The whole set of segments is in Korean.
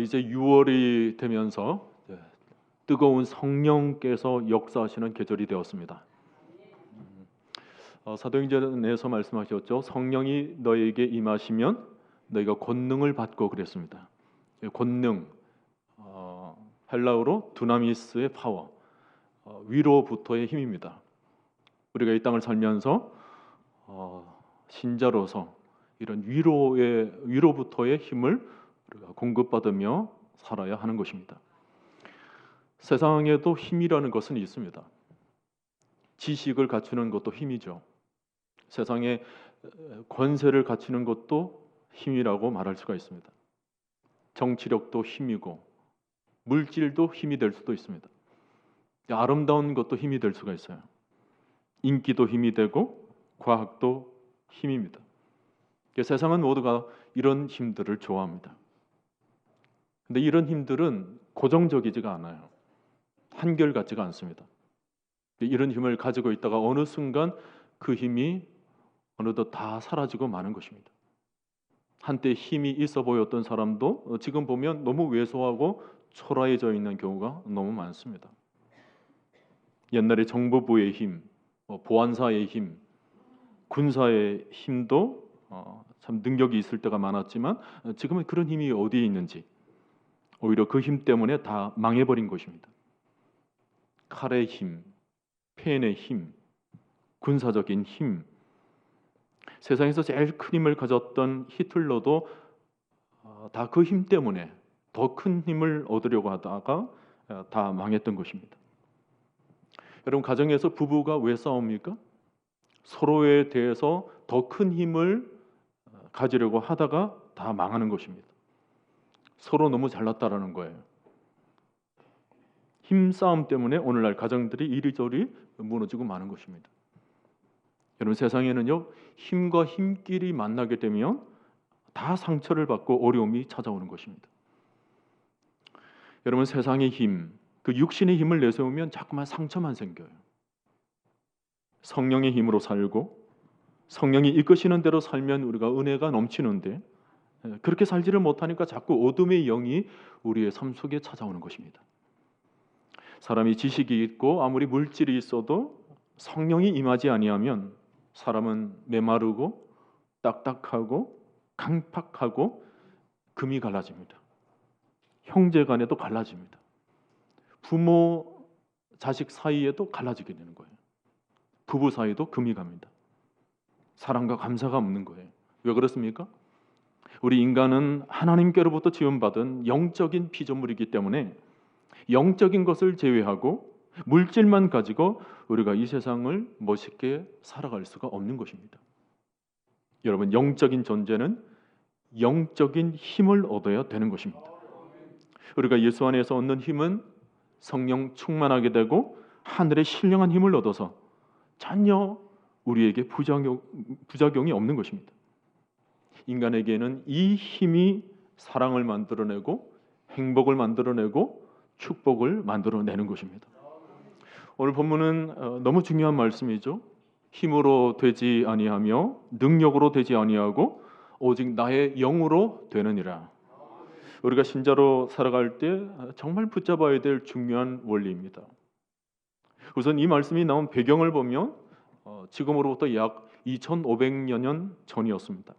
이제 6월이 되면서 뜨거운 성령께서 역사하시는 계절이 되었습니다. 사도행전에서 말씀하셨죠. 성령이 너에게 임하시면 너희가 권능을 받고 그랬습니다. 권능, 헬라어로 두나미스의 파워, 위로부터의 힘입니다. 우리가 이 땅을 살면서 신자로서 이런 위로부터의 힘을 우리가 공급받으며 살아야 하는 것입니다. 세상에도 힘이라는 것은 있습니다. 지식을 갖추는 것도 힘이죠. 세상에 권세를 갖추는 것도 힘이라고 말할 수가 있습니다. 정치력도 힘이고 물질도 힘이 될 수도 있습니다. 아름다운 것도 힘이 될 수가 있어요. 인기도 힘이 되고 과학도 힘입니다. 세상은 모두가 이런 힘들을 좋아합니다. 근데 이런 힘들은 고정적이지가 않아요. 한결같지가 않습니다. 이런 힘을 가지고 있다가 어느 순간 그 힘이 어느덧 다 사라지고 마는 것입니다. 한때 힘이 있어 보였던 사람도 지금 보면 너무 왜소하고 초라해져 있는 경우가 너무 많습니다. 옛날에 정보부의 힘, 보안사의 힘, 군사의 힘도 참 능력이 있을 때가 많았지만 지금은 그런 힘이 어디에 있는지 오히려 그 힘 때문에 다 망해버린 것입니다. 칼의 힘, 펜의 힘, 군사적인 힘, 세상에서 제일 큰 힘을 가졌던 히틀러도 다 그 힘 때문에 더 큰 힘을 얻으려고 하다가 다 망했던 것입니다. 여러분, 가정에서 부부가 왜 싸웁니까? 서로에 대해서 더 큰 힘을 가지려고 하다가 다 망하는 것입니다. 서로 너무 잘났다라는 거예요. 힘싸움 때문에 오늘날 가정들이 이리저리 무너지고 마는 것입니다. 여러분, 세상에는요, 힘과 힘끼리 만나게 되면 다 상처를 받고 어려움이 찾아오는 것입니다. 여러분, 세상의 힘, 그 육신의 힘을 내세우면 자꾸만 상처만 생겨요. 성령의 힘으로 살고 성령이 이끄시는 대로 살면 우리가 은혜가 넘치는데 그렇게 살지를 못하니까 자꾸 어둠의 영이 우리의 삶 속에 찾아오는 것입니다. 사람이 지식이 있고 아무리 물질이 있어도 성령이 임하지 아니하면 사람은 메마르고 딱딱하고 강팍하고 금이 갈라집니다. 형제 간에도 갈라집니다. 부모 자식 사이에도 갈라지게 되는 거예요. 부부 사이도 금이 갑니다. 사랑과 감사가 없는 거예요. 왜 그렇습니까? 우리 인간은 하나님께로부터 지원받은 영적인 피조물이기 때문에 영적인 것을 제외하고 물질만 가지고 우리가 이 세상을 멋있게 살아갈 수가 없는 것입니다. 여러분, 영적인 존재는 영적인 힘을 얻어야 되는 것입니다. 우리가 예수 안에서 얻는 힘은 성령 충만하게 되고 하늘의 신령한 힘을 얻어서 전혀 우리에게 부작용이 없는 것입니다. 인간에게는 이 힘이 사랑을 만들어내고 행복을 만들어내고 축복을 만들어내는 것입니다. 오늘 본문은 너무 중요한 말씀이죠. 힘으로 되지 아니하며 능력으로 되지 아니하고 오직 나의 영으로 되느니라. 우리가 신자로 살아갈 때 정말 붙잡아야 될 중요한 원리입니다. 우선 이 말씀이 나온 배경을 보면 지금으로부터 약 2500여 년 전이었습니다.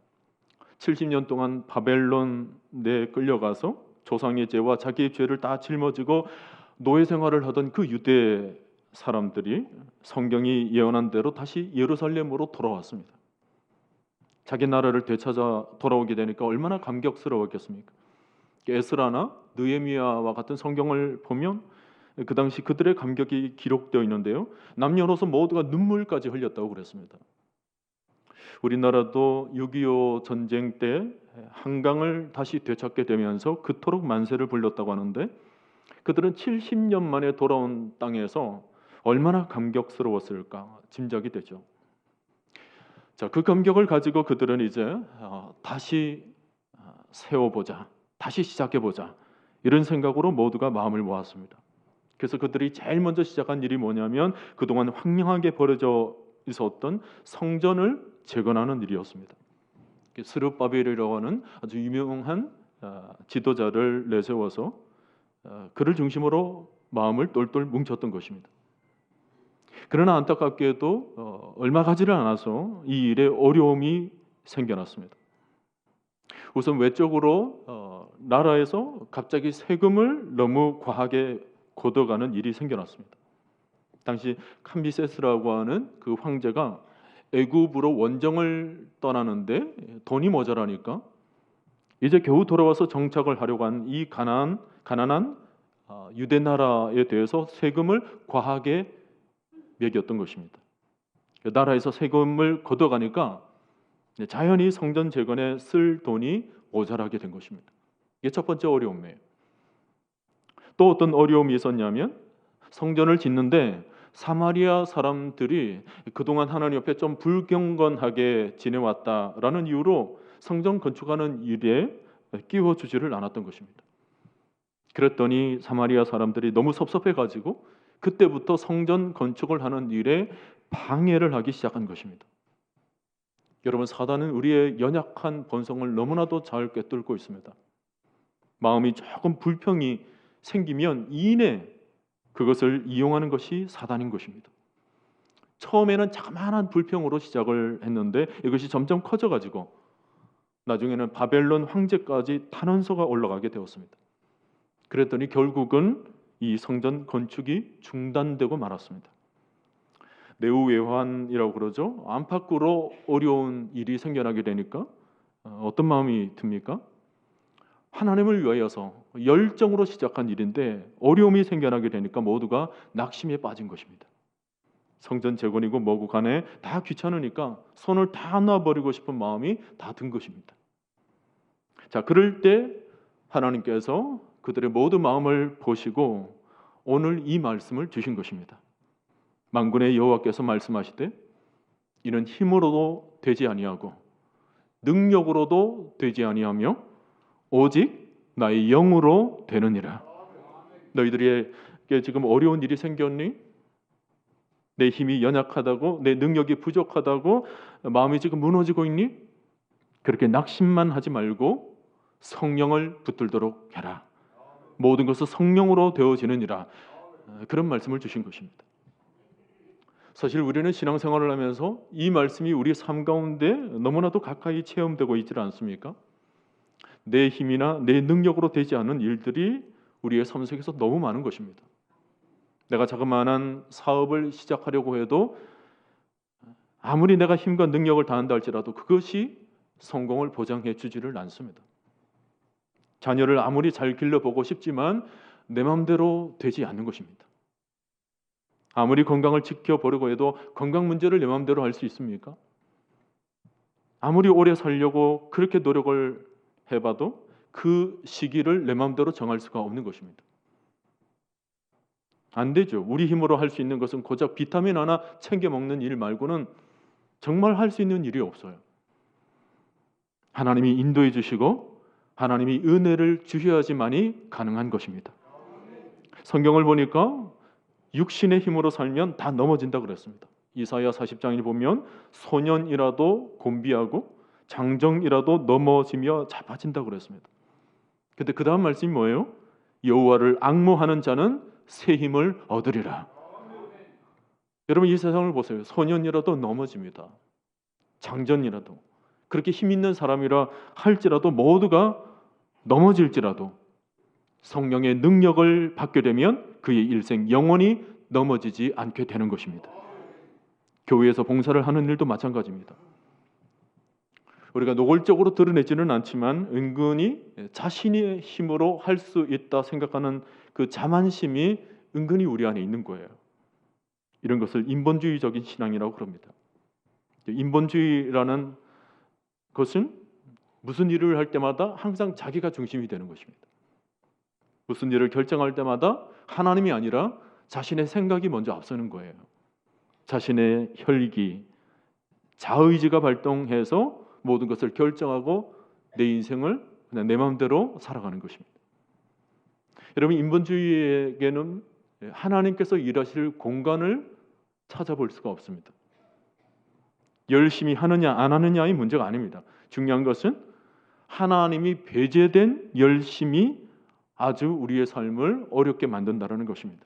70년 동안 바벨론에 끌려가서 조상의 죄와 자기의 죄를 다 짊어지고 노예 생활을 하던 그 유대 사람들이 성경이 예언한 대로 다시 예루살렘으로 돌아왔습니다. 자기 나라를 되찾아 돌아오게 되니까 얼마나 감격스러웠겠습니까? 에스라나 느헤미야와 같은 성경을 보면 그 당시 그들의 감격이 기록되어 있는데요, 남녀노소 모두가 눈물까지 흘렸다고 그랬습니다. 우리나라도 6.25 전쟁 때 한강을 다시 되찾게 되면서 그토록 만세를 불렀다고 하는데 그들은 70년 만에 돌아온 땅에서 얼마나 감격스러웠을까 짐작이 되죠. 자, 그 감격을 가지고 그들은 이제 다시 세워보자, 다시 시작해보자, 이런 생각으로 모두가 마음을 모았습니다. 그래서 그들이 제일 먼저 시작한 일이 뭐냐면 그동안 황량하게 버려져 있었던 성전을 재건하는 일이었습니다. 스룹바벨이라고 하는 아주 유명한 지도자를 내세워서 그를 중심으로 마음을 똘똘 뭉쳤던 것입니다. 그러나 안타깝게도 얼마 가지를 않아서 이 일에 어려움이 생겨났습니다. 우선 외적으로 나라에서 갑자기 세금을 너무 과하게 걷어가는 일이 생겨났습니다. 당시 캄비세스라고 하는 그 황제가 애굽으로 원정을 떠나는데 돈이 모자라니까 이제 겨우 돌아와서 정착을 하려고 한 이 가난한 유대 나라에 대해서 세금을 과하게 매겼던 것입니다. 나라에서 세금을 걷어가니까 자연히 성전 재건에 쓸 돈이 모자라게 된 것입니다. 이게 첫 번째 어려움이에요. 또 어떤 어려움이 있었냐면 성전을 짓는데 사마리아 사람들이 그동안 하나님 옆에 좀 불경건하게 지내왔다라는 이유로 성전 건축하는 일에 끼워주지를 않았던 것입니다. 그랬더니 사마리아 사람들이 너무 섭섭해가지고 그때부터 성전 건축을 하는 일에 방해를 하기 시작한 것입니다. 여러분, 사단은 우리의 연약한 본성을 너무나도 잘 꿰뚫고 있습니다. 마음이 조금 불평이 생기면 이내 그것을 이용하는 것이 사단인 것입니다. 처음에는 자그마한 불평으로 시작을 했는데 이것이 점점 커져가지고 나중에는 바벨론 황제까지 탄원서가 올라가게 되었습니다. 그랬더니 결국은 이 성전 건축이 중단되고 말았습니다. 내후외환이라고 그러죠. 안팎으로 어려운 일이 생겨나게 되니까 어떤 마음이 듭니까? 하나님을 위하여서 열정으로 시작한 일인데 어려움이 생겨나게 되니까 모두가 낙심에 빠진 것입니다. 성전 재건이고 뭐고 간에 다 귀찮으니까 손을 다 놔버리고 싶은 마음이 다 든 것입니다. 자, 그럴 때 하나님께서 그들의 모든 마음을 보시고 오늘 이 말씀을 주신 것입니다. 만군의 여호와께서 말씀하시되 이는 힘으로도 되지 아니하고 능력으로도 되지 아니하며 오직 나의 영으로 되느니라. 너희들에게 지금 어려운 일이 생겼니? 내 힘이 연약하다고, 내 능력이 부족하다고 마음이 지금 무너지고 있니? 그렇게 낙심만 하지 말고 성령을 붙들도록 해라. 모든 것은 성령으로 되어지느니라. 그런 말씀을 주신 것입니다. 사실 우리는 신앙생활을 하면서 이 말씀이 우리 삶 가운데 너무나도 가까이 체험되고 있지 않습니까? 내 힘이나 내 능력으로 되지 않은 일들이 우리의 삶 속에서 너무 많은 것입니다. 내가 자그마한 사업을 시작하려고 해도 아무리 내가 힘과 능력을 다한다 할지라도 그것이 성공을 보장해 주지를 않습니다. 자녀를 아무리 잘 길러보고 싶지만 내 마음대로 되지 않는 것입니다. 아무리 건강을 지켜보려고 해도 건강 문제를 내 마음대로 할 수 있습니까? 아무리 오래 살려고 그렇게 노력을 해봐도 그 시기를 내 마음대로 정할 수가 없는 것입니다. 안 되죠. 우리 힘으로 할 수 있는 것은 고작 비타민 하나 챙겨 먹는 일 말고는 정말 할 수 있는 일이 없어요. 하나님이 인도해 주시고 하나님이 은혜를 주셔야지만이 가능한 것입니다. 성경을 보니까 육신의 힘으로 살면 다 넘어진다 그랬습니다. 이사야 40장에 보면 소년이라도 곤비하고 장정이라도 넘어지며 자빠진다 그랬습니다. 근데 그 다음 말씀이 뭐예요? 여호와를 앙모하는 자는 새 힘을 얻으리라. 여러분, 이 세상을 보세요. 소년이라도 넘어집니다. 장전이라도 그렇게 힘 있는 사람이라 할지라도 모두가 넘어질지라도 성령의 능력을 받게 되면 그의 일생 영원히 넘어지지 않게 되는 것입니다. 교회에서 봉사를 하는 일도 마찬가지입니다. 우리가 노골적으로 드러내지는 않지만 은근히 자신의 힘으로 할 수 있다 생각하는 그 자만심이 은근히 우리 안에 있는 거예요. 이런 것을 인본주의적인 신앙이라고 그럽니다. 인본주의라는 것은 무슨 일을 할 때마다 항상 자기가 중심이 되는 것입니다. 무슨 일을 결정할 때마다 하나님이 아니라 자신의 생각이 먼저 앞서는 거예요. 자신의 혈기, 자의지가 발동해서 모든 것을 결정하고 내 인생을 그냥 내 마음대로 살아가는 것입니다. 여러분, 인본주의에게는 하나님께서 일하실 공간을 찾아볼 수가 없습니다. 열심히 하느냐 안 하느냐의 문제가 아닙니다. 중요한 것은 하나님이 배제된 열심이 아주 우리의 삶을 어렵게 만든다는 것입니다.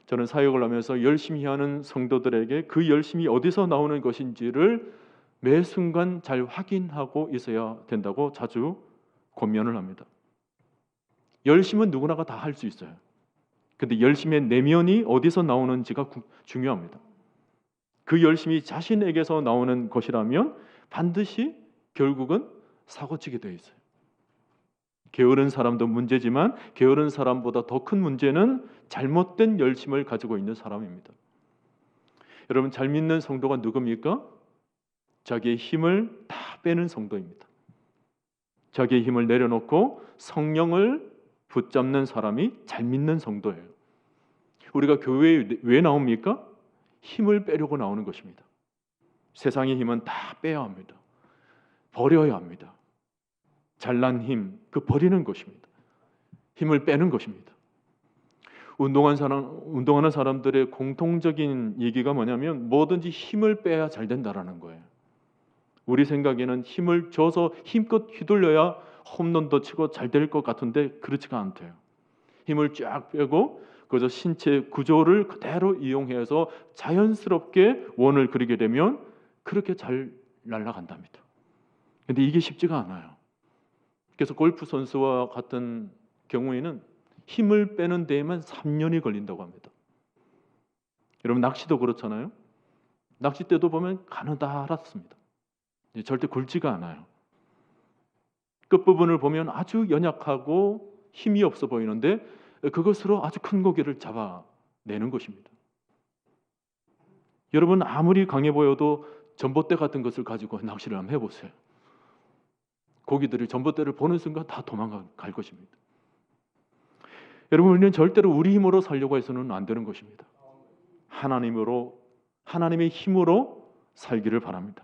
저는 사역을 하면서 열심히 하는 성도들에게 그 열심이 어디서 나오는 것인지를 매 순간 잘 확인하고 있어야 된다고 자주 권면을 합니다. 열심은 누구나가 다 할 수 있어요. 근데 열심의 내면이 어디서 나오는지가 중요합니다. 그 열심이 자신에게서 나오는 것이라면 반드시 결국은 사고치게 되어 있어요. 게으른 사람도 문제지만 게으른 사람보다 더 큰 문제는 잘못된 열심을 가지고 있는 사람입니다. 여러분, 잘 믿는 성도가 누굽니까? 자기의 힘을 다 빼는 성도입니다. 자기의 힘을 내려놓고 성령을 붙잡는 사람이 잘 믿는 성도예요. 우리가 교회에 왜 나옵니까? 힘을 빼려고 나오는 것입니다. 세상의 힘은 다 빼야 합니다. 버려야 합니다. 잘난 힘, 그 버리는 것입니다. 힘을 빼는 것입니다. 운동하는 사람들의 공통적인 얘기가 뭐냐면 뭐든지 힘을 빼야 잘 된다라는 거예요. 우리 생각에는 힘을 줘서 힘껏 휘둘려야 홈런도 치고 잘 될 것 같은데 그렇지가 않대요. 힘을 쫙 빼고 그저 신체 구조를 그대로 이용해서 자연스럽게 원을 그리게 되면 그렇게 잘 날아간답니다. 근데 이게 쉽지가 않아요. 그래서 골프 선수와 같은 경우에는 힘을 빼는 데에만 3년이 걸린다고 합니다. 여러분, 낚시도 그렇잖아요. 낚싯대도 보면 가느다랗습니다. 절대 굵지가 않아요. 끝부분을 보면 아주 연약하고 힘이 없어 보이는데 그것으로 아주 큰 고기를 잡아내는 것입니다. 여러분, 아무리 강해 보여도 전봇대 같은 것을 가지고 낚시를 한번 해보세요. 고기들이 전봇대를 보는 순간 다 도망갈 것입니다. 여러분, 우리는 절대로 우리 힘으로 살려고 해서는 안 되는 것입니다. 하나님의 힘으로 살기를 바랍니다.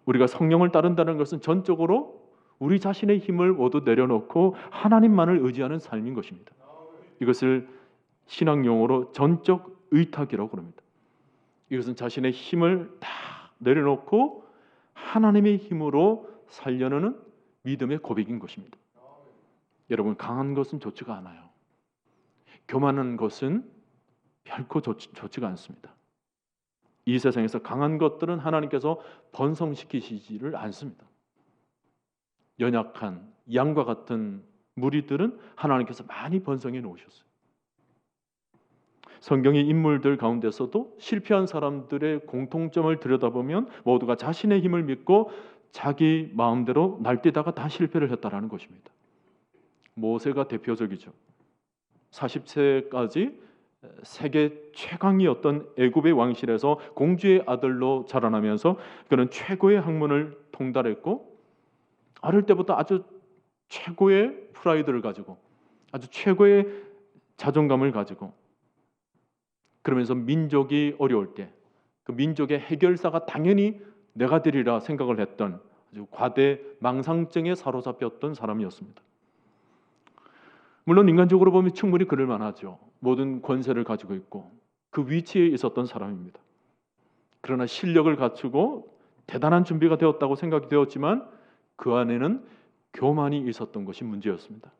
우리가 성령을 따른다는 것은 전적으로 우리 자신의 힘을 모두 내려놓고 하나님만을 의지하는 삶인 것입니다. 이것을 신학 용어로 전적 의탁이라고 합니다. 이것은 자신의 힘을 다 내려놓고 하나님의 힘으로 살려는 믿음의 고백인 것입니다. 여러분, 강한 것은 좋지가 않아요. 교만한 것은 결코 좋지가 않습니다. 이 세상에서 강한 것들은 하나님께서 번성시키시지를 않습니다. 연약한 양과 같은 무리들은 하나님께서 많이 번성해 놓으셨어요. 성경의 인물들 가운데서도 실패한 사람들의 공통점을 들여다보면 모두가 자신의 힘을 믿고 자기 마음대로 날뛰다가 다 실패를 했다라는 것입니다. 모세가 대표적이죠. 40세까지 세계 최강이었던 애굽의 왕실에서 공주의 아들로 자라나면서 그는 최고의 학문을 통달했고 어릴 때부터 아주 최고의 프라이드를 가지고 아주 최고의 자존감을 가지고 그러면서 민족이 어려울 때 그 민족의 해결사가 당연히 내가 되리라 생각을 했던 아주 과대 망상증에 사로잡혔던 사람이었습니다. 물론 인간적으로 보면 충분히 그럴 만하죠. 모든 권세를 가지고 있고 그 위치에 있었던 사람입니다. 그러나 실력을 갖추고 대단한 준비가 되었다고 생각이 되었지만 그 안에는 교만이 있었던 것이 문제였습니다.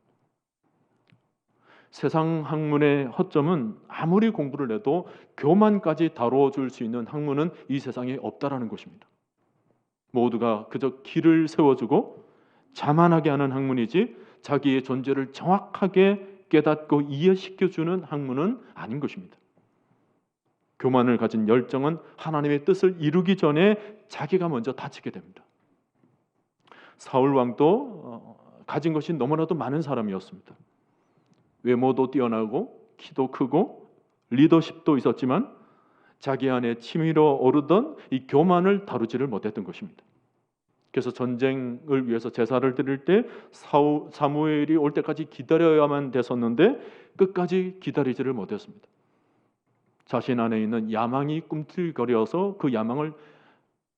세상 학문의 허점은 아무리 공부를 해도 교만까지 다뤄줄 수 있는 학문은 이 세상에 없다라는 것입니다. 모두가 그저 길을 세워주고 자만하게 하는 학문이지 자기의 존재를 정확하게 깨닫고 이해시켜주는 학문은 아닌 것입니다. 교만을 가진 열정은 하나님의 뜻을 이루기 전에 자기가 먼저 다치게 됩니다. 사울 왕도 가진 것이 너무나도 많은 사람이었습니다. 외모도 뛰어나고 키도 크고 리더십도 있었지만 자기 안에 치밀어 오르던 이 교만을 다루지를 못했던 것입니다. 그래서 전쟁을 위해서 제사를 드릴 때 사무엘이 올 때까지 기다려야만 됐었는데 끝까지 기다리지를 못했습니다. 자신 안에 있는 야망이 꿈틀거려서 그 야망을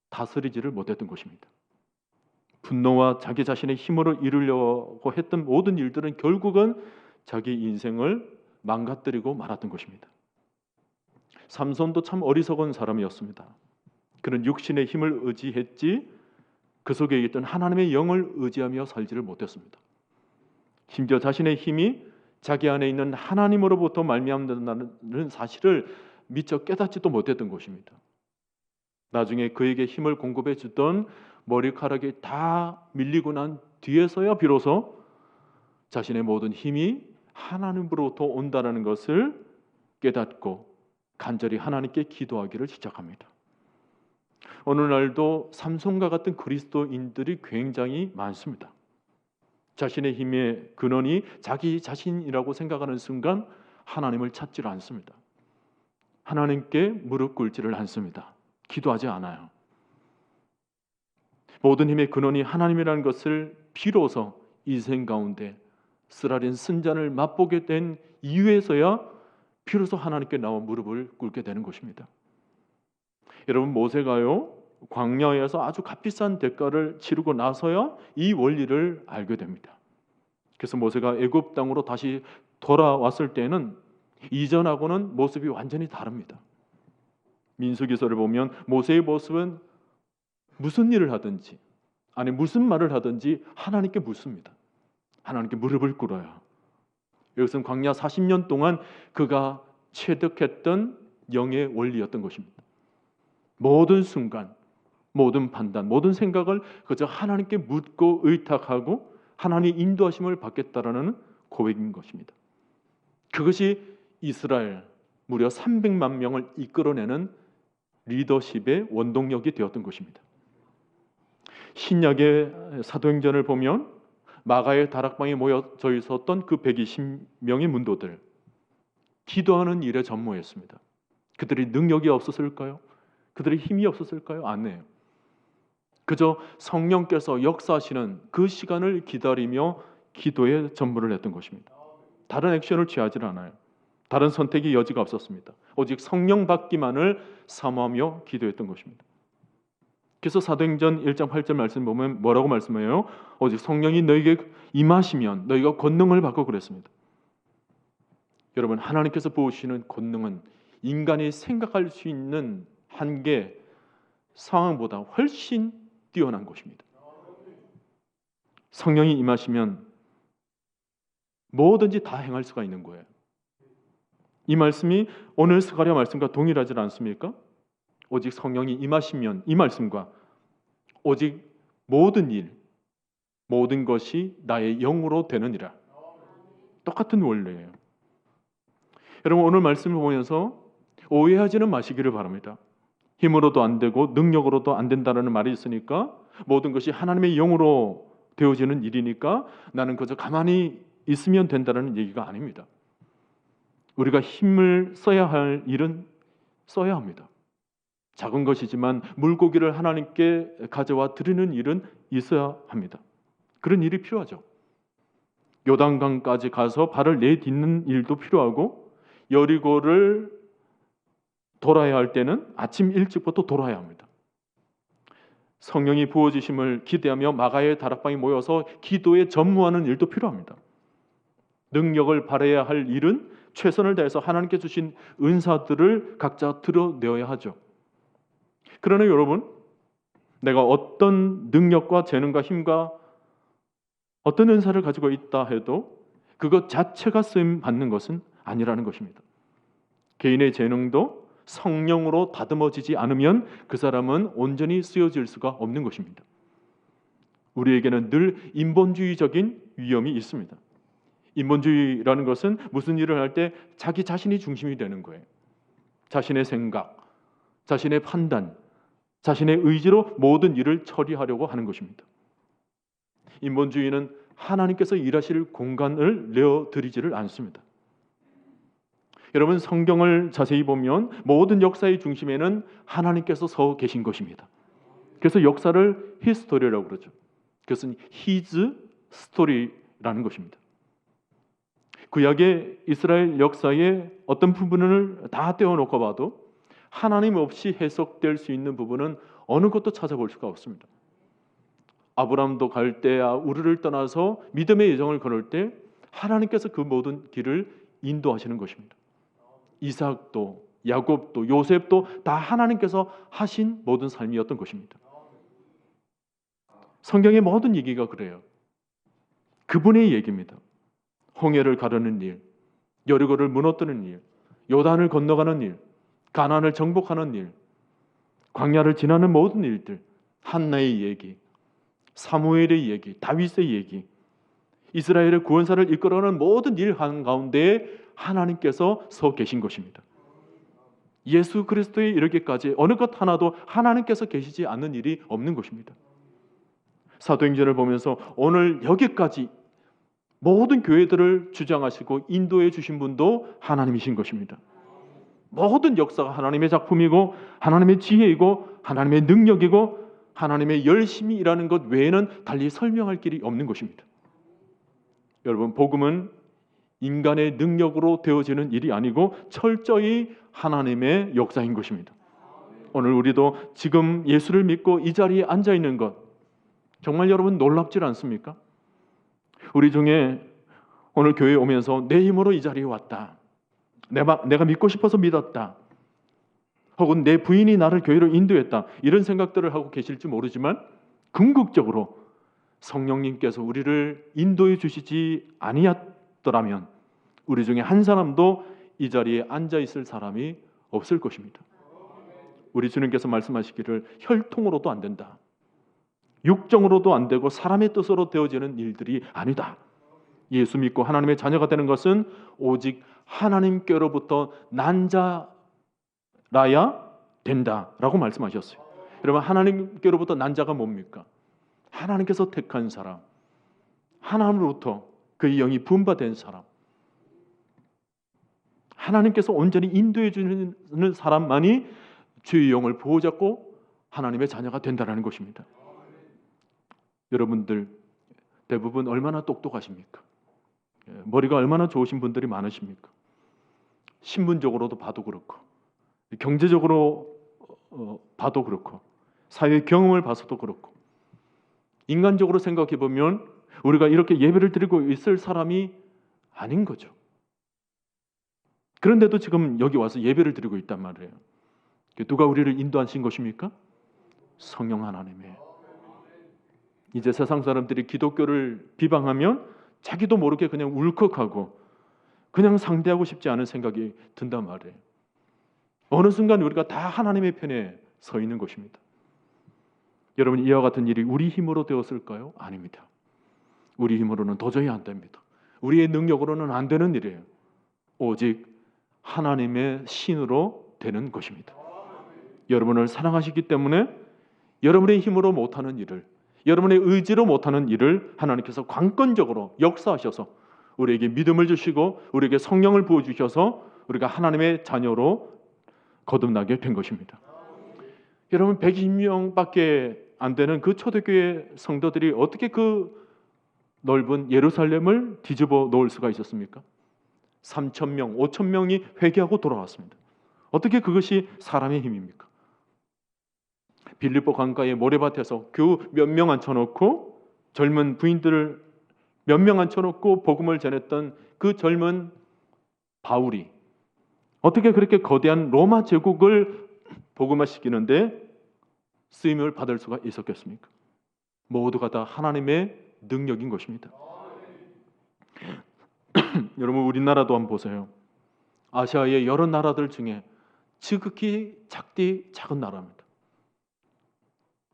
다스리지를 못했던 것입니다. 분노와 자기 자신의 힘으로 이루려고 했던 모든 일들은 결국은 자기 인생을 망가뜨리고 말았던 것입니다. 삼손도 참 어리석은 사람이었습니다. 그는 육신의 힘을 의지했지 그 속에 있던 하나님의 영을 의지하며 살지를 못했습니다. 심지어 자신의 힘이 자기 안에 있는 하나님으로부터 말미암는다는 사실을 미처 깨닫지도 못했던 것입니다. 나중에 그에게 힘을 공급해 주던 머리카락이 다 밀리고 난 뒤에서야 비로소 자신의 모든 힘이 하나님으로부터 온다는 것을 깨닫고 간절히 하나님께 기도하기를 시작합니다. 오늘날도 삼손과 같은 그리스도인들이 굉장히 많습니다. 자신의 힘의 근원이 자기 자신이라고 생각하는 순간 하나님을 찾지를 않습니다. 하나님께 무릎 꿇지를 않습니다. 기도하지 않아요. 모든 힘의 근원이 하나님이라는 것을 비로소 인생 가운데 쓰라린 순잔을 맛보게 된 이후에서야 비로소 하나님께 나와 무릎을 꿇게 되는 것입니다. 여러분, 모세가요 광야에서 아주 값비싼 대가를 치르고 나서야 이 원리를 알게 됩니다. 그래서 모세가 애굽 땅으로 다시 돌아왔을 때는 이전하고는 모습이 완전히 다릅니다. 민수기서를 보면 모세의 모습은 무슨 일을 하든지 아니 무슨 말을 하든지 하나님께 묻습니다. 하나님께 무릎을 꿇어요. 이것은 광야 40년 동안 그가 체득했던 영의 원리였던 것입니다. 모든 순간, 모든 판단, 모든 생각을 그저 하나님께 묻고 의탁하고 하나님의 인도하심을 받겠다라는 고백인 것입니다. 그것이 이스라엘 무려 300만 명을 이끌어내는 리더십의 원동력이 되었던 것입니다. 신약의 사도행전을 보면 마가의 다락방에 모여져 있었던 그 120명의 문도들, 기도하는 일에 전무했습니다. 그들이 능력이 없었을까요? 그들의 힘이 없었을까요? 아니에요. 그저 성령께서 역사하시는 그 시간을 기다리며 기도에 전무를 했던 것입니다. 다른 액션을 취하지 않아요. 다른 선택의 여지가 없었습니다. 오직 성령 받기만을 사모하며 기도했던 것입니다. 그래서 사도행전 1장 8절 말씀 보면 뭐라고 말씀해요? 오직 성령이 너에게 임하시면 너희가 권능을 받고 그랬습니다. 여러분, 하나님께서 부으시는 권능은 인간이 생각할 수 있는 한계 상황보다 훨씬 뛰어난 것입니다. 성령이 임하시면 뭐든지 다 행할 수가 있는 거예요. 이 말씀이 오늘 스가랴 말씀과 동일하지 않습니까? 오직 성령이 임하시면 이 말씀과 오직 모든 일, 모든 것이 나의 영으로 되느니라. 똑같은 원리예요. 여러분, 오늘 말씀을 보면서 오해하지는 마시기를 바랍니다. 힘으로도 안 되고 능력으로도 안 된다는 말이 있으니까 모든 것이 하나님의 영으로 되어지는 일이니까 나는 그저 가만히 있으면 된다는 얘기가 아닙니다. 우리가 힘을 써야 할 일은 써야 합니다. 작은 것이지만 물고기를 하나님께 가져와 드리는 일은 있어야 합니다. 그런 일이 필요하죠. 요단강까지 가서 발을 내딛는 일도 필요하고 여리고를 돌아야 할 때는 아침 일찍부터 돌아야 합니다. 성령이 부어주심을 기대하며 마가의 다락방에 모여서 기도에 전무하는 일도 필요합니다. 능력을 발휘해야 할 일은 최선을 다해서 하나님께 주신 은사들을 각자 드러내어야 하죠. 그러나 여러분, 내가 어떤 능력과 재능과 힘과 어떤 은사를 가지고 있다 해도 그것 자체가 쓰임 받는 것은 아니라는 것입니다. 개인의 재능도 성령으로 다듬어지지 않으면 그 사람은 온전히 쓰여질 수가 없는 것입니다. 우리에게는 늘 인본주의적인 위험이 있습니다. 인본주의라는 것은 무슨 일을 할 때 자기 자신이 중심이 되는 거예요. 자신의 생각, 자신의 판단, 자신의 의지로 모든 일을 처리하려고 하는 것입니다. 인본주의는 하나님께서 일하실 공간을 내어드리지를 않습니다. 여러분, 성경을 자세히 보면 모든 역사의 중심에는 하나님께서 서 계신 것입니다. 그래서 역사를 히스토리라고 그러죠. 그것은 His story라는 것입니다. 구약의 이스라엘 역사의 어떤 부분을 다 떼어놓고 봐도 하나님 없이 해석될 수 있는 부분은 어느 것도 찾아볼 수가 없습니다. 아브라함도 갈대아 우르를 떠나서 믿음의 여정을 걸을 때 하나님께서 그 모든 길을 인도하시는 것입니다. 이삭도 야곱도 요셉도 다 하나님께서 하신 모든 삶이었던 것입니다. 성경의 모든 얘기가 그래요. 그분의 얘기입니다. 홍해를 가르는 일, 여리고를 무너뜨리는 일, 요단을 건너가는 일, 가나안을 정복하는 일, 광야를 지나는 모든 일들, 한나의 얘기, 사무엘의 얘기, 다윗의 얘기, 이스라엘의 구원사를 이끌어가는 모든 일 한가운데 하나님께서 서 계신 것입니다. 예수 그리스도에 이르기까지 어느 것 하나도 하나님께서 계시지 않는 일이 없는 것입니다. 사도행전을 보면서 오늘 여기까지 모든 교회들을 주장하시고 인도해 주신 분도 하나님이신 것입니다. 모든 역사가 하나님의 작품이고 하나님의 지혜이고 하나님의 능력이고 하나님의 열심히 일하는 것 외에는 달리 설명할 길이 없는 것입니다. 여러분, 복음은 인간의 능력으로 되어지는 일이 아니고 철저히 하나님의 역사인 것입니다. 오늘 우리도 지금 예수를 믿고 이 자리에 앉아 있는 것 정말 여러분 놀랍지 않습니까? 우리 중에 오늘 교회에 오면서 내 힘으로 이 자리에 왔다, 내가 믿고 싶어서 믿었다, 혹은 내 부인이 나를 교회로 인도했다, 이런 생각들을 하고 계실지 모르지만 궁극적으로 성령님께서 우리를 인도해 주시지 아니었더라면 우리 중에 한 사람도 이 자리에 앉아 있을 사람이 없을 것입니다. 우리 주님께서 말씀하시기를 혈통으로도 안 된다, 육정으로도 안 되고 사람의 뜻으로 되어지는 일들이 아니다. 예수 믿고 하나님의 자녀가 되는 것은 오직 하나님께로부터 난 자라야 된다라고 말씀하셨어요. 여러분, 하나님께로부터 난 자가 뭡니까? 하나님께서 택한 사람, 하나님으로부터 그의 영이 분바된 사람, 하나님께서 온전히 인도해 주는 사람만이 주의 영을 보호잡고 하나님의 자녀가 된다는 것입니다. 여러분들 대부분 얼마나 똑똑하십니까? 머리가 얼마나 좋으신 분들이 많으십니까? 신분적으로도 봐도 그렇고 경제적으로 봐도 그렇고 사회 경험을 봐서도 그렇고 인간적으로 생각해 보면 우리가 이렇게 예배를 드리고 있을 사람이 아닌 거죠. 그런데도 지금 여기 와서 예배를 드리고 있단 말이에요. 누가 우리를 인도하신 것입니까? 성령 하나님의. 이제 세상 사람들이 기독교를 비방하면 자기도 모르게 그냥 울컥하고 그냥 상대하고 싶지 않은 생각이 든단 말이에요. 어느 순간 우리가 다 하나님의 편에 서 있는 것입니다. 여러분, 이와 같은 일이 우리 힘으로 되었을까요? 아닙니다. 우리 힘으로는 도저히 안 됩니다. 우리의 능력으로는 안 되는 일이에요. 오직 하나님의 신으로 되는 것입니다. 여러분을 사랑하시기 때문에 여러분의 힘으로 못하는 일을, 여러분의 의지로 못하는 일을 하나님께서 관건적으로 역사하셔서 우리에게 믿음을 주시고 우리에게 성령을 부어주셔서 우리가 하나님의 자녀로 거듭나게 된 것입니다. 여러분, 120명밖에 안 되는 그 초대교회 성도들이 어떻게 그 넓은 예루살렘을 뒤집어 놓을 수가 있었습니까? 3,000명, 5,000명이 회개하고 돌아왔습니다. 어떻게 그것이 사람의 힘입니까? 빌립보 강가의 모래밭에서 교우 몇 명 앉혀놓고 젊은 부인들을 몇 명 앉혀놓고 복음을 전했던 그 젊은 바울이 어떻게 그렇게 거대한 로마 제국을 복음화시키는데 쓰임을 받을 수가 있었겠습니까? 모두가 다 하나님의 능력인 것입니다. 여러분, 우리나라도 한번 보세요. 아시아의 여러 나라들 중에 지극히 작은 나라입니다.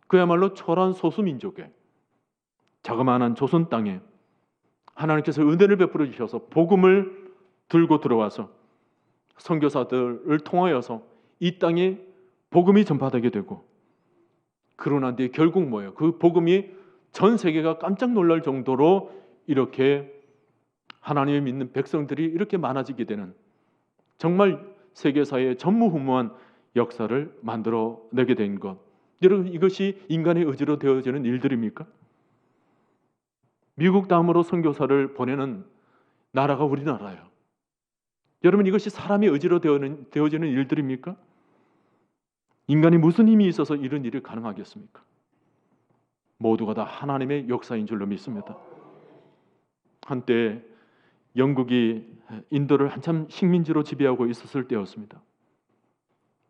그야말로 초라한 소수민족에 자그마한 조선 땅에 하나님께서 은혜를 베풀어 주셔서 복음을 들고 들어와서 선교사들을 통하여서 이 땅에 복음이 전파되게 되고, 그러나 뒤에 결국 뭐예요? 그 복음이 전 세계가 깜짝 놀랄 정도로 이렇게 하나님을 믿는 백성들이 이렇게 많아지게 되는, 정말 세계사의 전무후무한 역사를 만들어내게 된 것, 여러분, 이것이 인간의 의지로 되어지는 일들입니까? 미국 다음으로 선교사를 보내는 나라가 우리나라예요. 여러분, 이것이 사람의 의지로 되어지는 일들입니까? 인간이 무슨 힘이 있어서 이런 일이 가능하겠습니까? 모두가 다 하나님의 역사인 줄로 믿습니다. 한때 영국이 인도를 한참 식민지로 지배하고 있었을 때였습니다.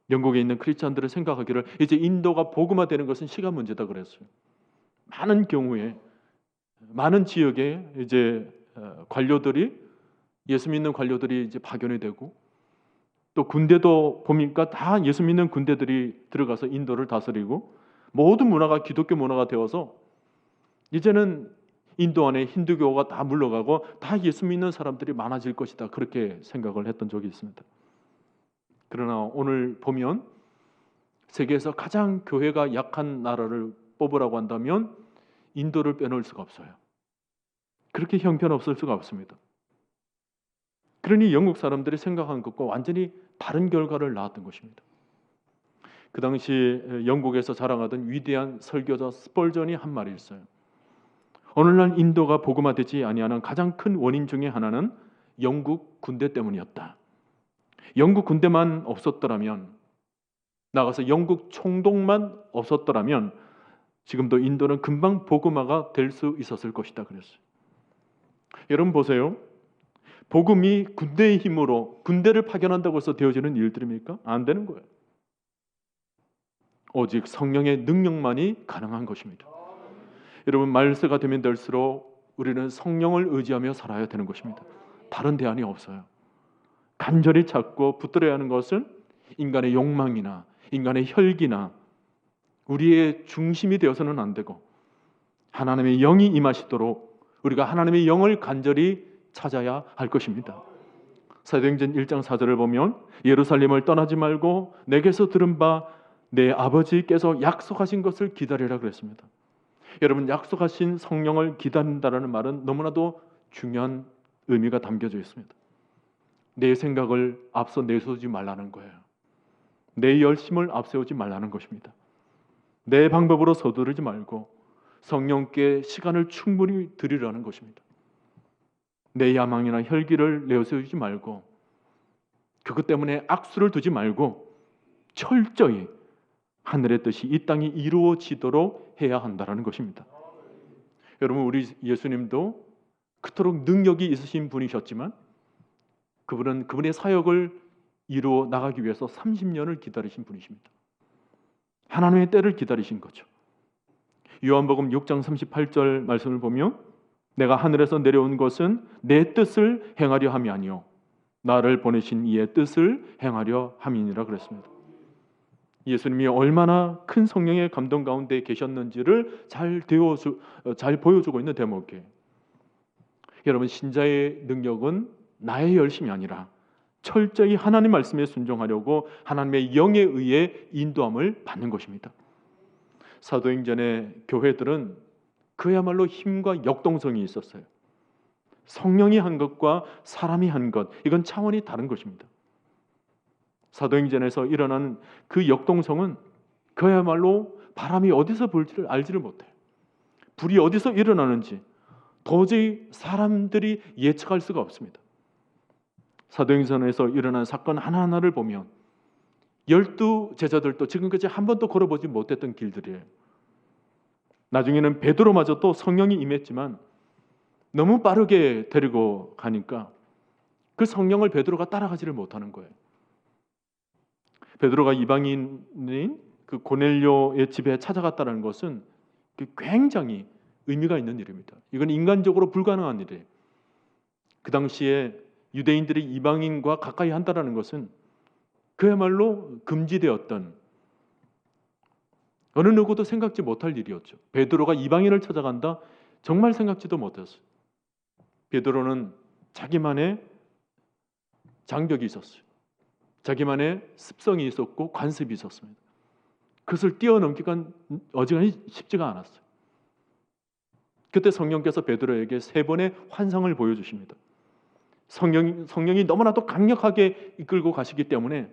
영국에 있는 크리스찬들을 생각하기를 이제 인도가 복음화되는 것은 시간 문제다 그랬어요. 많은 경우에 많은 지역에 이제 관료들이 예수 믿는 관료들이 이제 파견이 되고 또 군대도 보니까 다 예수 믿는 군대들이 들어가서 인도를 다스리고 모든 문화가 기독교 문화가 되어서 이제는 인도 안에 힌두교가 다 물러가고 다 예수 믿는 사람들이 많아질 것이다. 그렇게 생각을 했던 적이 있습니다. 그러나 오늘 보면 세계에서 가장 교회가 약한 나라를 뽑으라고 한다면 인도를 빼놓을 수가 없어요. 그렇게 형편없을 수가 없습니다. 그러니 영국 사람들이 생각한 것과 완전히 다른 결과를 낳았던 것입니다. 그 당시 영국에서 자랑하던 위대한 설교자 스펄전이 한 말이 있어요. 오늘날 인도가 복음화되지 아니하는 가장 큰 원인 중에 하나는 영국 군대 때문이었다. 영국 군대만 없었더라면, 나가서 영국 총독만 없었더라면 지금도 인도는 금방 복음화가 될 수 있었을 것이다 그랬어요. 여러분 보세요. 복음이 군대의 힘으로 군대를 파견한다고 해서 되어지는 일들입니까? 안 되는 거예요. 오직 성령의 능력만이 가능한 것입니다. 여러분, 말세가 되면 될수록 우리는 성령을 의지하며 살아야 되는 것입니다. 다른 대안이 없어요. 간절히 찾고 붙들어야 하는 것은 인간의 욕망이나 인간의 혈기나 우리의 중심이 되어서는 안 되고 하나님의 영이 임하시도록 우리가 하나님의 영을 간절히 찾아야 할 것입니다. 사도행전 1장 4절을 보면 예루살렘을 떠나지 말고 내게서 들은 바 내 아버지께서 약속하신 것을 기다리라 그랬습니다. 여러분, 약속하신 성령을 기다린다라는 말은 너무나도 중요한 의미가 담겨져 있습니다. 내 생각을 앞서 내세우지 말라는 거예요. 내 열심을 앞세우지 말라는 것입니다. 내 방법으로 서두르지 말고 성령께 시간을 충분히 드리라는 것입니다. 내 야망이나 혈기를 내세우지 말고 그것 때문에 악수를 두지 말고 철저히 하늘의 뜻이 이 땅이 이루어지도록 해야 한다는 것입니다. 여러분, 우리 예수님도 그토록 능력이 있으신 분이셨지만 그분은 그분의 사역을 이루어 나가기 위해서 30년을 기다리신 분이십니다. 하나님의 때를 기다리신 거죠. 요한복음 6장 38절 말씀을 보면 내가 하늘에서 내려온 것은 내 뜻을 행하려 함이 아니요 나를 보내신 이의 뜻을 행하려 함이니라 그랬습니다. 예수님이 얼마나 큰 성령의 감동 가운데 계셨는지를 잘 보여주고 있는 대목이에요. 여러분, 신자의 능력은 나의 열심이 아니라 철저히 하나님 말씀에 순종하려고 하나님의 영에 의해 인도함을 받는 것입니다. 사도행전의 교회들은 그야말로 힘과 역동성이 있었어요. 성령이 한 것과 사람이 한 것, 이건 차원이 다른 것입니다. 사도행전에서 일어나는 그 역동성은 그야말로 바람이 어디서 불지를 알지를 못해요. 불이 어디서 일어나는지 도저히 사람들이 예측할 수가 없습니다. 사도행전에서 일어난 사건 하나하나를 보면 12제자들도 지금까지 한 번도 걸어보지 못했던 길들이에요. 나중에는 베드로마저도 성령이 임했지만 너무 빠르게 데리고 가니까 그 성령을 베드로가 따라가지를 못하는 거예요. 베드로가 이방인인 그 고넬료의 집에 찾아갔다는 것은 굉장히 의미가 있는 일입니다. 이건 인간적으로 불가능한 일이에요. 그 당시에 유대인들이 이방인과 가까이 한다는 것은 그야말로 금지되었던, 어느 누구도 생각지 못할 일이었죠. 베드로가 이방인을 찾아간다? 정말 생각지도 못했어요. 베드로는 자기만의 장벽이 있었어요. 자기만의 습성이 있었고 관습이 있었습니다. 그것을 뛰어넘기가 어지간히 쉽지가 않았어요. 그때 성령께서 베드로에게 3번의 환상을 보여주십니다. 성령이 너무나도 강력하게 이끌고 가시기 때문에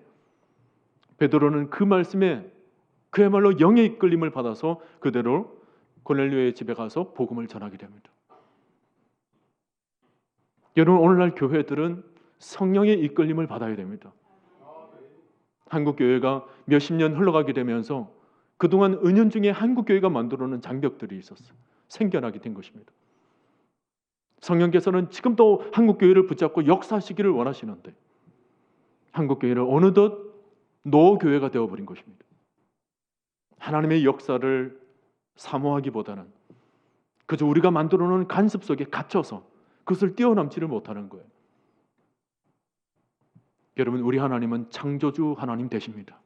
베드로는 그 말씀에 그야말로 영의 이끌림을 받아서 그대로 고넬료의 집에 가서 복음을 전하게 됩니다. 여러분, 오늘날 교회들은 성령의 이끌림을 받아야 됩니다. 한국 교회가 몇십 년 흘러가게 되면서 그동안 은연중에 한국 교회가 만들어놓은 장벽들이 있었어요. 생겨나게 된 것입니다. 성령께서는 지금도 한국 교회를 붙잡고 역사하시기를 원하시는데 한국 교회를 어느덧 노 교회가 되어버린 것입니다. 하나님의 역사를 사모하기보다는 그저 우리가 만들어 놓은 간섭 속에 갇혀서 그것을 뛰어넘지를 못하는 거예요. 여러분, 우리 하나님은 창조주 하나님 되십니다.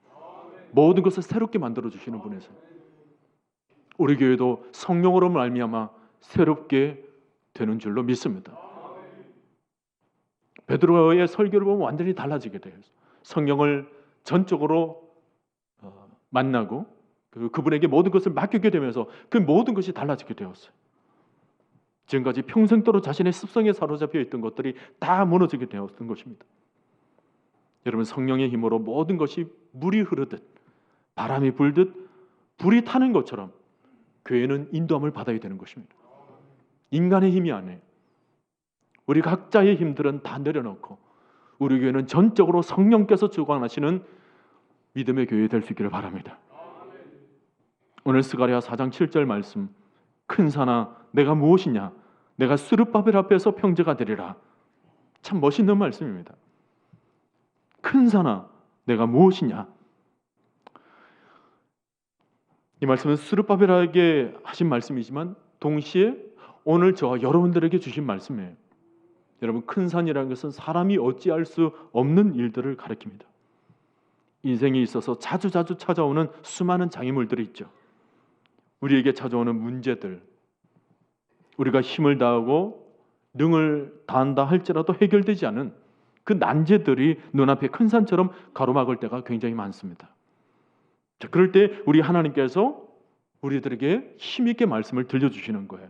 모든 것을 새롭게 만들어 주시는 분이세요. 우리 교회도 성령으로 말미암아 새롭게 되는 줄로 믿습니다. 베드로의 설교를 보면 완전히 달라지게 돼요. 성령을 전적으로 만나고 그분에게 모든 것을 맡기게 되면서 그 모든 것이 달라지게 되었어요. 지금까지 평생도록 자신의 습성에 사로잡혀 있던 것들이 다 무너지게 되었던 것입니다. 여러분, 성령의 힘으로 모든 것이 물이 흐르듯 바람이 불듯 불이 타는 것처럼 교회는 인도함을 받아야 되는 것입니다. 인간의 힘이 아니에요. 우리 각자의 힘들은 다 내려놓고 우리 교회는 전적으로 성령께서 주관하시는 믿음의 교회 될 수 있기를 바랍니다. 오늘 스가랴 4장 7절 말씀, 큰 산아 내가 무엇이냐, 내가 스룹바벨 앞에서 평제가 되리라. 참 멋있는 말씀입니다. 큰 산아 내가 무엇이냐. 이 말씀은 스룹바벨에게 하신 말씀이지만 동시에 오늘 저와 여러분들에게 주신 말씀이에요. 여러분, 큰 산이라는 것은 사람이 어찌할 수 없는 일들을 가리킵니다. 인생에 있어서 자주 찾아오는 수많은 장애물들이 있죠. 우리에게 찾아오는 문제들, 우리가 힘을 다하고 능을 다한다 할지라도 해결되지 않은 그 난제들이 눈앞에 큰 산처럼 가로막을 때가 굉장히 많습니다. 자, 그럴 때 우리 하나님께서 우리들에게 힘있게 말씀을 들려주시는 거예요.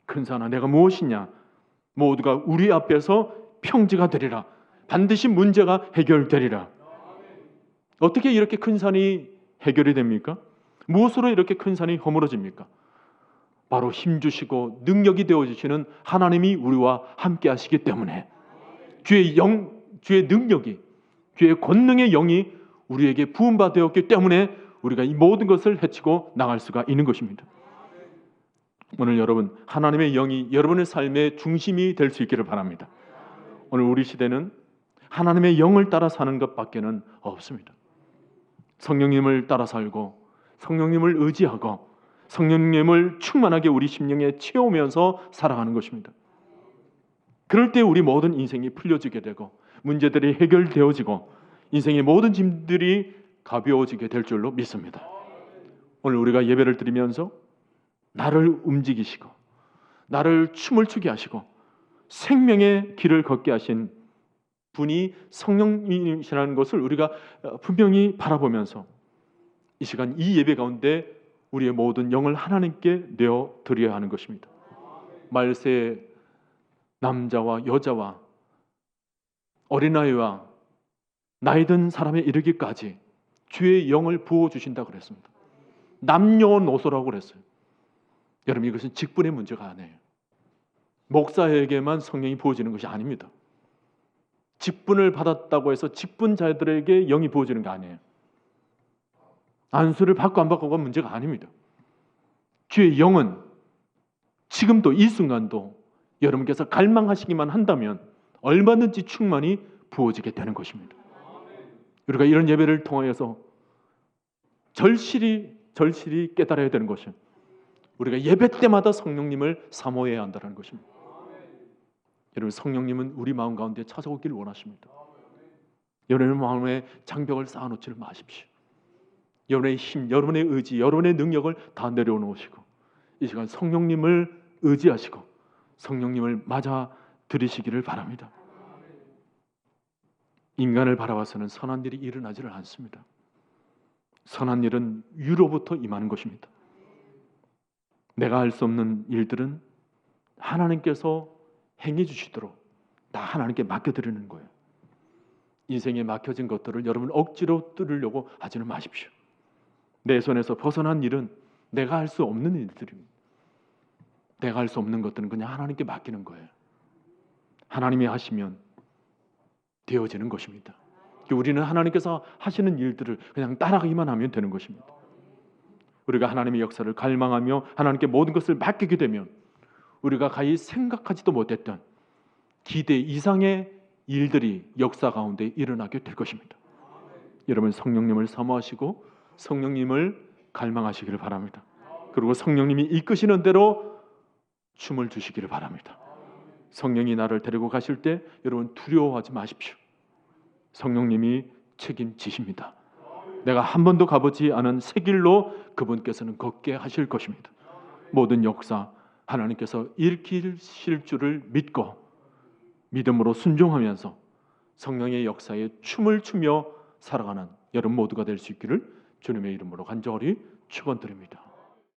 큰 산아 내가 무엇이냐, 모두가 우리 앞에서 평지가 되리라. 반드시 문제가 해결되리라. 어떻게 이렇게 큰 산이 해결이 됩니까? 무엇으로 이렇게 큰 산이 허물어집니까? 바로 힘주시고 능력이 되어주시는 하나님이 우리와 함께 하시기 때문에 주의 능력이, 주의 권능의 영이 우리에게 부음받았기 때문에 우리가 이 모든 것을 헤치고 나갈 수가 있는 것입니다. 오늘 여러분, 하나님의 영이 여러분의 삶의 중심이 될 수 있기를 바랍니다. 오늘 우리 시대는 하나님의 영을 따라 사는 것밖에는 없습니다. 성령님을 따라 살고 성령님을 의지하고 성령님을 충만하게 우리 심령에 채우면서 살아가는 것입니다. 그럴 때 우리 모든 인생이 풀려지게 되고 문제들이 해결되어지고 인생의 모든 짐들이 가벼워지게 될 줄로 믿습니다. 오늘 우리가 예배를 드리면서 나를 움직이시고 나를 춤을 추게 하시고 생명의 길을 걷게 하신 분이 성령님이시라는 것을 우리가 분명히 바라보면서 이 시간 이 예배 가운데 우리의 모든 영을 하나님께 내어드려야 하는 것입니다. 말세 남자와 여자와 어린아이와 나이 든 사람에 이르기까지 주의 영을 부어주신다고 그랬습니다. 남녀노소라고 그랬어요. 여러분, 이것은 직분의 문제가 아니에요. 목사에게만 성령이 부어지는 것이 아닙니다. 직분을 받았다고 해서 직분자들에게 영이 부어지는 게 아니에요. 안수를 받고 안 받고가 문제가 아닙니다. 주의 영은 지금도 이 순간도 여러분께서 갈망하시기만 한다면 얼마든지 충만히 부어지게 되는 것입니다. 우리가 이런 예배를 통하여서 절실히 깨달아야 되는 것은 우리가 예배 때마다 성령님을 사모해야 한다는 것입니다. 여러분, 성령님은 우리 마음 가운데 찾아오기를 원하십니다. 여러분의 마음에 장벽을 쌓아놓지를 마십시오. 여러분의 힘, 여러분의 의지, 여러분의 능력을 다 내려놓으시고 이 시간 성령님을 의지하시고 성령님을 맞아 들이시기를 바랍니다. 인간을 바라봐서는 선한 일이 일어나지를 않습니다. 선한 일은 위로부터 임하는 것입니다. 내가 할 수 없는 일들은 하나님께서 행해 주시도록 다 하나님께 맡겨드리는 거예요. 인생에 막혀진 것들을 여러분 억지로 뚫으려고 하지는 마십시오. 내 손에서 벗어난 일은 내가 할 수 없는 일들입니다. 내가 할 수 없는 것들은 그냥 하나님께 맡기는 거예요. 하나님이 하시면 되어지는 것입니다. 우리는 하나님께서 하시는 일들을 그냥 따라가기만 하면 되는 것입니다. 우리가 하나님의 역사를 갈망하며 하나님께 모든 것을 맡기게 되면 우리가 가히 생각하지도 못했던 기대 이상의 일들이 역사 가운데 일어나게 될 것입니다. 여러분, 성령님을 사모하시고 성령님을 갈망하시기를 바랍니다. 그리고 성령님이 이끄시는 대로 춤을 주시기를 바랍니다. 성령이 나를 데리고 가실 때 여러분 두려워하지 마십시오. 성령님이 책임지십니다. 내가 한 번도 가보지 않은 새 길로 그분께서는 걷게 하실 것입니다. 모든 역사 하나님께서 일으키실 줄을 믿고 믿음으로 순종하면서 성령의 역사에 춤을 추며 살아가는 여러분 모두가 될 수 있기를 주님의 이름으로 간절히 축원드립니다.